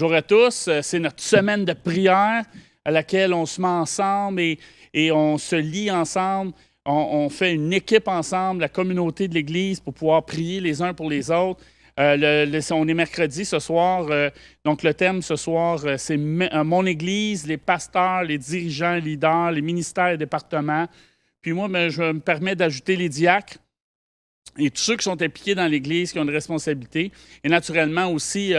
Bonjour à tous. C'est notre semaine de prière à laquelle on se met ensemble et on se lie ensemble. On fait une équipe ensemble, la communauté de l'Église, pour pouvoir prier les uns pour les autres. On est mercredi ce soir. Donc, le thème ce soir, c'est mon Église, les pasteurs, les dirigeants, les leaders, les ministères et départements. Puis moi, je me permets d'ajouter les diacres et tous ceux qui sont impliqués dans l'Église, qui ont une responsabilité. Et naturellement aussi,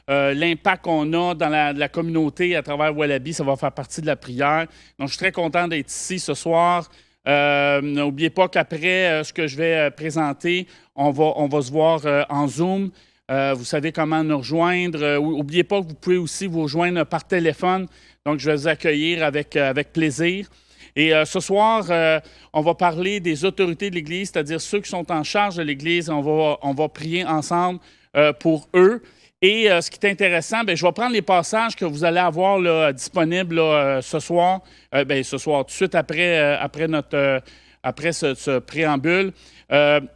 l'impact qu'on a dans la communauté à travers Wallaby, ça va faire partie de la prière. Donc, je suis très content d'être ici ce soir. N'oubliez pas qu'après ce que je vais présenter, on va se voir en Zoom. Vous savez comment nous rejoindre. N'oubliez pas que vous pouvez aussi vous rejoindre par téléphone. Donc, je vais vous accueillir avec plaisir. Et ce soir, on va parler des autorités de l'Église, c'est-à-dire ceux qui sont en charge de l'Église. On va prier ensemble pour eux. Et ce qui est intéressant, je vais prendre les passages que vous allez avoir là, disponibles là, ce soir, tout de suite après ce préambule.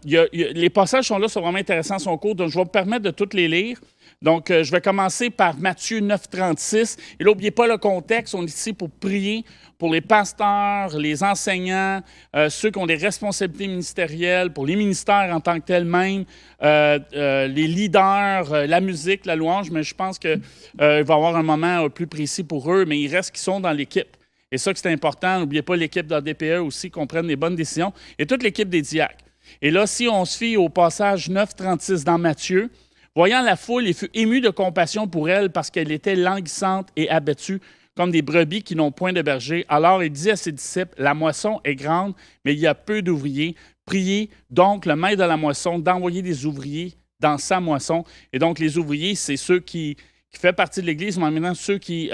Les passages sont là, sont vraiment intéressants, sont courts, donc je vais me permettre de toutes les lire. Donc, je vais commencer par Matthieu 9,36. Et là, n'oubliez pas le contexte, on est ici pour prier pour les pasteurs, les enseignants, ceux qui ont des responsabilités ministérielles, pour les ministères en tant que tels même, les leaders, la musique, la louange, mais je pense qu'il va y avoir un moment plus précis pour eux, mais il reste qu'ils sont dans l'équipe. Et ça, c'est important. N'oubliez pas l'équipe d'ADPE aussi, qu'on prenne les bonnes décisions, et toute l'équipe des diacres. Et là, si on se fie au passage 9,36 dans Matthieu, voyant la foule, il fut ému de compassion pour elle parce qu'elle était languissante et abattue, comme des brebis qui n'ont point de berger. Alors il dit à ses disciples, « La moisson est grande, mais il y a peu d'ouvriers. Priez donc le maître de la moisson d'envoyer des ouvriers dans sa moisson. » Et donc les ouvriers, c'est ceux qui font partie de l'Église, mais en même temps ceux qui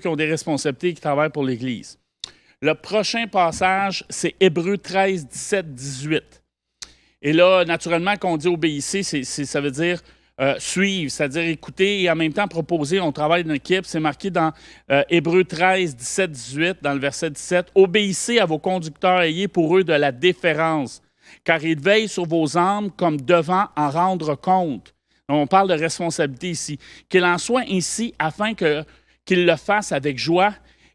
ont des responsabilités et qui travaillent pour l'Église. Le prochain passage, c'est Hébreux 13, 17, 18. Et là, naturellement, quand on dit obéissez, ça veut dire suivre, c'est-à-dire écouter et en même temps proposer. On travaille dans l'équipe. C'est marqué dans Hébreux 13, 17, 18, dans le verset 17. « Obéissez à vos conducteurs, ayez pour eux de la déférence, car ils veillent sur vos âmes comme devant en rendre compte. » On parle de responsabilité ici. « Qu'il en soit ainsi afin qu'ils le fassent avec joie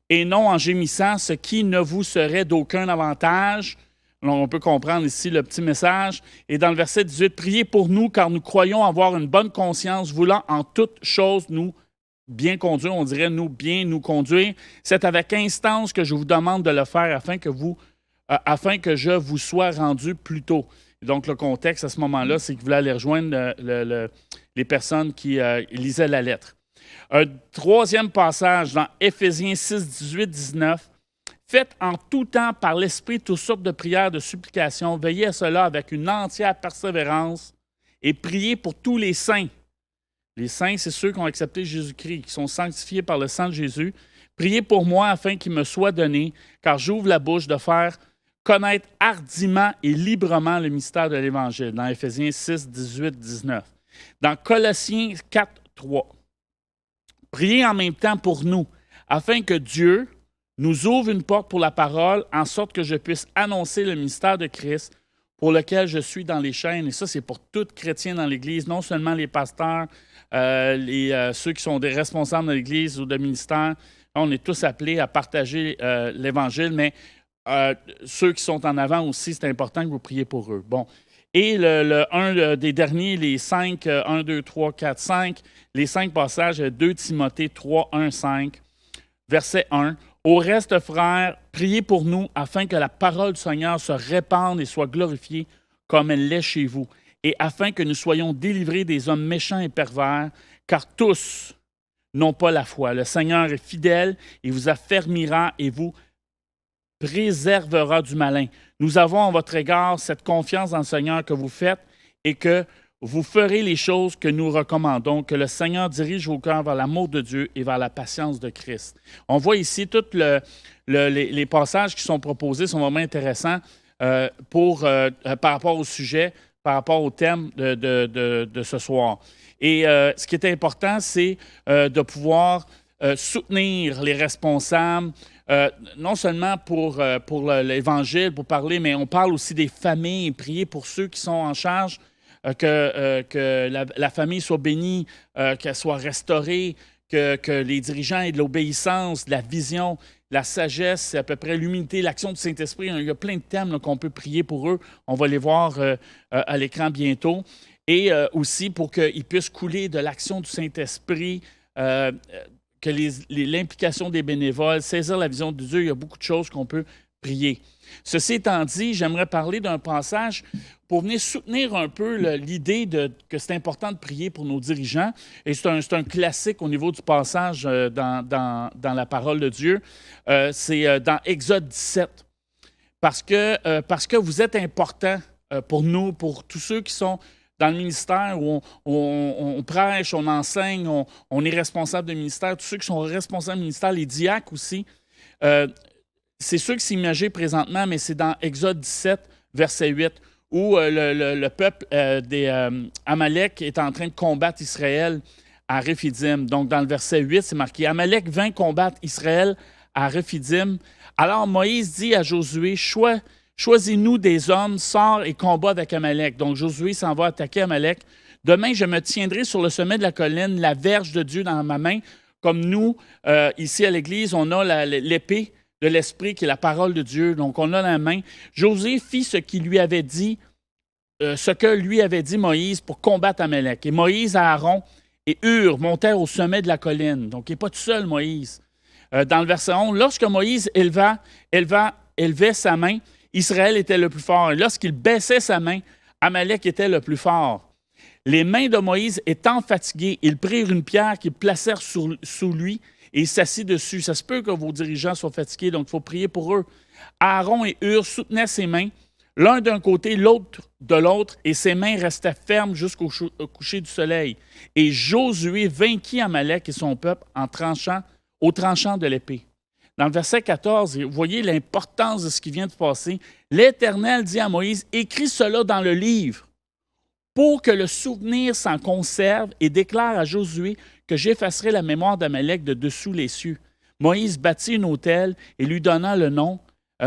et non en gémissant, ce qui ne vous serait d'aucun avantage. » On peut comprendre ici le petit message. Et dans le verset 18, « Priez pour nous, car nous croyons avoir une bonne conscience, voulant en toutes choses nous bien conduire. » On dirait nous bien nous conduire. « C'est avec instance que je vous demande de le faire afin que je vous sois rendu plus tôt. » Donc, le contexte à ce moment-là, c'est qu'il voulait aller rejoindre les personnes qui lisaient la lettre. Un troisième passage dans Éphésiens 6, 18, 19. Faites en tout temps par l'Esprit toutes sortes de prières, de supplications. Veillez à cela avec une entière persévérance et priez pour tous les saints. Les saints, c'est ceux qui ont accepté Jésus-Christ, qui sont sanctifiés par le sang de Jésus. Priez pour moi afin qu'il me soit donné, car j'ouvre la bouche de faire connaître hardiment et librement le mystère de l'Évangile. Dans Éphésiens 6, 18, 19. Dans Colossiens 4, 3. Priez en même temps pour nous, afin que Dieu nous ouvre une porte pour la parole, en sorte que je puisse annoncer le mystère de Christ pour lequel je suis dans les chaînes. Et ça, c'est pour tout chrétien dans l'Église, non seulement les pasteurs, ceux qui sont des responsables de l'Église ou de ministère. On est tous appelés à partager l'Évangile, mais ceux qui sont en avant aussi, c'est important que vous priez pour eux. Bon. Et un des derniers, les 5, 1, 2, 3, 4, 5, les 5 passages, 2 Timothée 3, 1, 5, verset 1. Au reste, frères, priez pour nous afin que la parole du Seigneur se répande et soit glorifiée comme elle l'est chez vous, et afin que nous soyons délivrés des hommes méchants et pervers, car tous n'ont pas la foi. Le Seigneur est fidèle, il vous affermira et vous préservera du malin. Nous avons à votre égard cette confiance dans le Seigneur que vous faites et que vous ferez les choses que nous recommandons, que le Seigneur dirige vos cœurs vers l'amour de Dieu et vers la patience de Christ. On voit ici tous les passages qui sont proposés sont vraiment intéressants par rapport au sujet, par rapport au thème de ce soir. Et ce qui est important, c'est de pouvoir soutenir les responsables, non seulement pour l'Évangile, pour parler, mais on parle aussi des familles, prier pour ceux qui sont en charge, que la famille soit bénie, qu'elle soit restaurée, que les dirigeants aient de l'obéissance, de la vision, de la sagesse, c'est à peu près l'humilité, l'action du Saint-Esprit. Il y a plein de thèmes qu'on peut prier pour eux. On va les voir à l'écran bientôt. Et aussi pour qu'ils puissent couler de l'action du Saint-Esprit, que l'implication des bénévoles, saisir la vision de Dieu, il y a beaucoup de choses qu'on peut prier. Ceci étant dit, j'aimerais parler d'un passage pour venir soutenir un peu l'idée que c'est important de prier pour nos dirigeants. Et c'est un classique au niveau du passage dans la parole de Dieu. C'est dans Exode 17. Parce que vous êtes importants pour nous, pour tous ceux qui sont dans le ministère où on prêche, on enseigne, on est responsable de ministère, tous ceux qui sont responsables du ministère, les diacres aussi. C'est ceux qui s'imagent présentement, mais c'est dans Exode 17, verset 8, où le peuple des Amalek est en train de combattre Israël à Rephidim. Donc, dans le verset 8, c'est marqué « Amalek vint combattre Israël à Rephidim. Alors Moïse dit à Josué, choisis-nous des hommes, sors et combat avec Amalek. » Donc, Josué s'en va attaquer Amalek. « Demain, je me tiendrai sur le sommet de la colline, la verge de Dieu dans ma main. » Comme nous, ici à l'Église, on a l'épée de l'Esprit qui est la parole de Dieu. Donc, on a la main. Josué fit ce que lui avait dit Moïse pour combattre Amalek. Et Moïse, Aaron et Hur montèrent au sommet de la colline. Donc, il n'est pas tout seul, Moïse. Dans le verset 11, lorsque Moïse élevait sa main, Israël était le plus fort. Et lorsqu'il baissait sa main, Amalek était le plus fort. Les mains de Moïse étant fatiguées, ils prirent une pierre qu'ils placèrent sous lui et il s'assit dessus. Ça se peut que vos dirigeants soient fatigués, donc il faut prier pour eux. Aaron et Hur soutenaient ses mains, l'un d'un côté, l'autre de l'autre, et ses mains restaient fermes jusqu'au coucher du soleil. Et Josué vainquit Amalek et son peuple au tranchant de l'épée. Dans le verset 14, vous voyez l'importance de ce qui vient de passer. L'Éternel dit à Moïse, « Écris cela dans le livre, pour que le souvenir s'en conserve, et déclare à Josué que j'effacerai la mémoire d'Amalek de dessous les cieux. » Moïse bâtit un autel et lui donna le nom,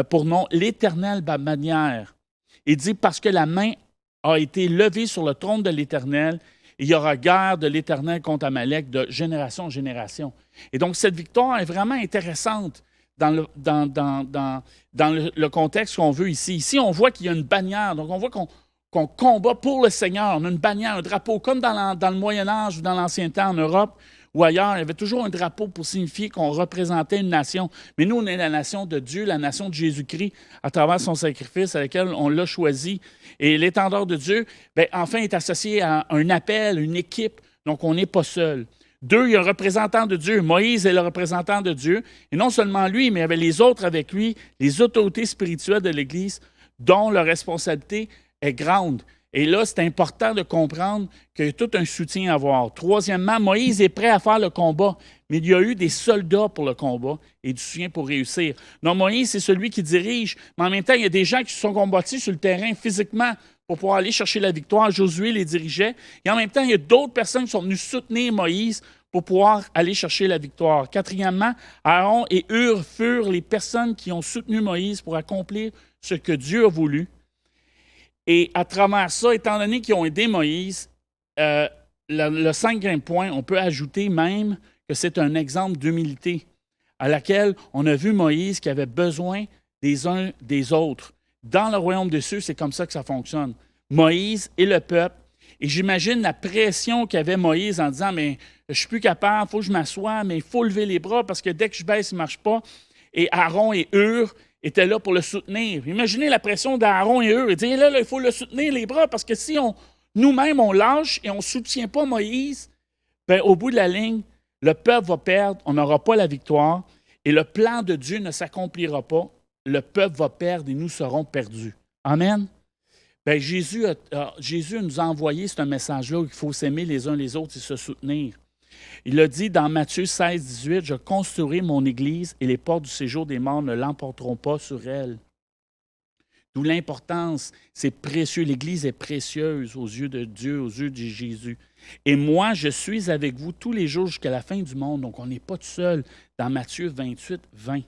pour nom l'Éternel bannière. Il dit, parce que la main a été levée sur le trône de l'Éternel, il y aura guerre de l'Éternel contre Amalek de génération en génération. Et donc, cette victoire est vraiment intéressante dans le contexte qu'on veut ici. Ici, on voit qu'il y a une bannière. Donc, on voit qu'on combat pour le Seigneur. On a une bannière, un drapeau, comme dans le Moyen-Âge ou dans l'Ancien temps en Europe ou ailleurs. Il y avait toujours un drapeau pour signifier qu'on représentait une nation. Mais nous, on est la nation de Dieu, la nation de Jésus-Christ, à travers son sacrifice, à laquelle on l'a choisi. Et l'étendard de Dieu, enfin, est associé à un appel, une équipe. Donc, on n'est pas seul. 2, il y a un représentant de Dieu. Moïse est le représentant de Dieu. Et non seulement lui, mais il y avait les autres avec lui, les autorités spirituelles de l'Église, dont leur responsabilité est grande. Et là, c'est important de comprendre qu'il y a tout un soutien à avoir. 3e, Moïse est prêt à faire le combat, mais il y a eu des soldats pour le combat et du soutien pour réussir. Non, Moïse, c'est celui qui dirige, mais en même temps, il y a des gens qui se sont combattus sur le terrain physiquement pour pouvoir aller chercher la victoire. Josué les dirigeait. Et en même temps, il y a d'autres personnes qui sont venues soutenir Moïse pour pouvoir aller chercher la victoire. 4e, Aaron et Hur furent les personnes qui ont soutenu Moïse pour accomplir ce que Dieu a voulu. Et à travers ça, étant donné qu'ils ont aidé Moïse, le 5e point, on peut ajouter même que c'est un exemple d'humilité à laquelle on a vu Moïse qui avait besoin des uns des autres. Dans le royaume des cieux, c'est comme ça que ça fonctionne. Moïse et le peuple. Et j'imagine la pression qu'avait Moïse en disant « Mais je ne suis plus capable, il faut que je m'assoie, mais il faut lever les bras parce que dès que je baisse, il ne marche pas. » Et Aaron et Hur étaient là pour le soutenir. Imaginez la pression d'Aaron et Hur. Ils disaient là, il faut le soutenir les bras parce que si nous-mêmes on lâche et on ne soutient pas Moïse, au bout de la ligne, le peuple va perdre, on n'aura pas la victoire et le plan de Dieu ne s'accomplira pas. Le peuple va perdre et nous serons perdus. Amen. Jésus nous a envoyé ce message-là qu'il faut s'aimer les uns les autres et se soutenir. Il a dit dans Matthieu 16, 18, « Je construirai mon Église et les portes du séjour des morts ne l'emporteront pas sur elle. » D'où l'importance, c'est précieux. L'Église est précieuse aux yeux de Dieu, aux yeux de Jésus. « Et moi, je suis avec vous tous les jours jusqu'à la fin du monde. » Donc, on n'est pas tout seul. Dans Matthieu 28, 20.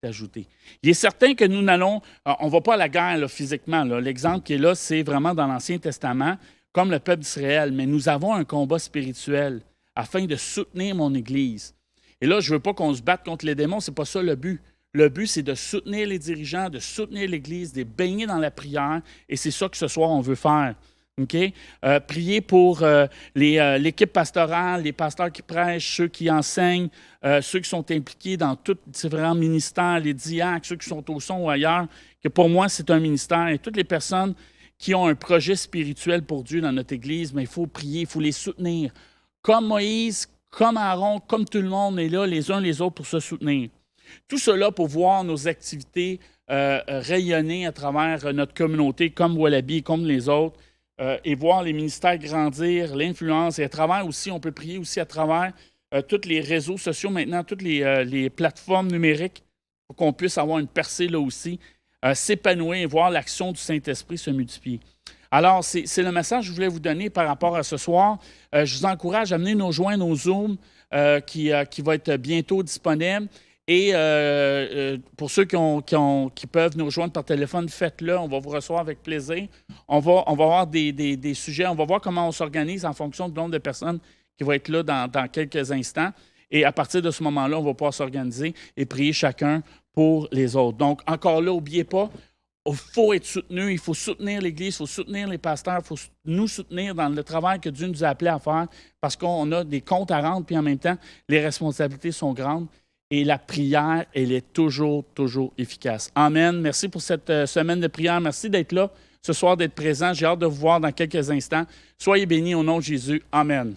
Ajouté. Il est certain que nous n'allons, on ne va pas à la guerre là, physiquement. Là. L'exemple qui est là, c'est vraiment dans l'Ancien Testament, comme le peuple d'Israël, mais nous avons un combat spirituel afin de soutenir mon Église. Et là, je ne veux pas qu'on se batte contre les démons, ce n'est pas ça le but. Le but, c'est de soutenir les dirigeants, de soutenir l'Église, de les baigner dans la prière, et c'est ça que ce soir, on veut faire. Okay? Prier pour l'équipe pastorale, les pasteurs qui prêchent, ceux qui enseignent, ceux qui sont impliqués dans tous ces différents ministères, les diacres, ceux qui sont au son ou ailleurs, que pour moi, c'est un ministère. Et toutes les personnes qui ont un projet spirituel pour Dieu dans notre Église, mais il faut prier, il faut les soutenir. Comme Moïse, comme Aaron, comme tout le monde est là, les uns les autres pour se soutenir. Tout cela pour voir nos activités rayonner à travers notre communauté, comme Wallaby, comme les autres, et voir les ministères grandir, l'influence. Et à travers aussi, on peut prier aussi à travers tous les réseaux sociaux maintenant, toutes les plateformes numériques, pour qu'on puisse avoir une percée là aussi, s'épanouir et voir l'action du Saint-Esprit se multiplier. Alors, c'est le message que je voulais vous donner par rapport à ce soir. Je vous encourage à venir nous joindre au Zoom qui va être bientôt disponible. Et pour ceux qui peuvent nous rejoindre par téléphone, faites-le. On va vous recevoir avec plaisir. On va avoir des sujets. On va voir comment on s'organise en fonction du nombre de personnes qui vont être là dans quelques instants. Et à partir de ce moment-là, on va pouvoir s'organiser et prier chacun pour les autres. Donc, encore là, n'oubliez pas, il faut être soutenu, il faut soutenir l'Église, il faut soutenir les pasteurs, il faut nous soutenir dans le travail que Dieu nous a appelés à faire parce qu'on a des comptes à rendre, puis en même temps, les responsabilités sont grandes et la prière, elle est toujours, toujours efficace. Amen. Merci pour cette semaine de prière. Merci d'être là ce soir, d'être présent. J'ai hâte de vous voir dans quelques instants. Soyez bénis au nom de Jésus. Amen.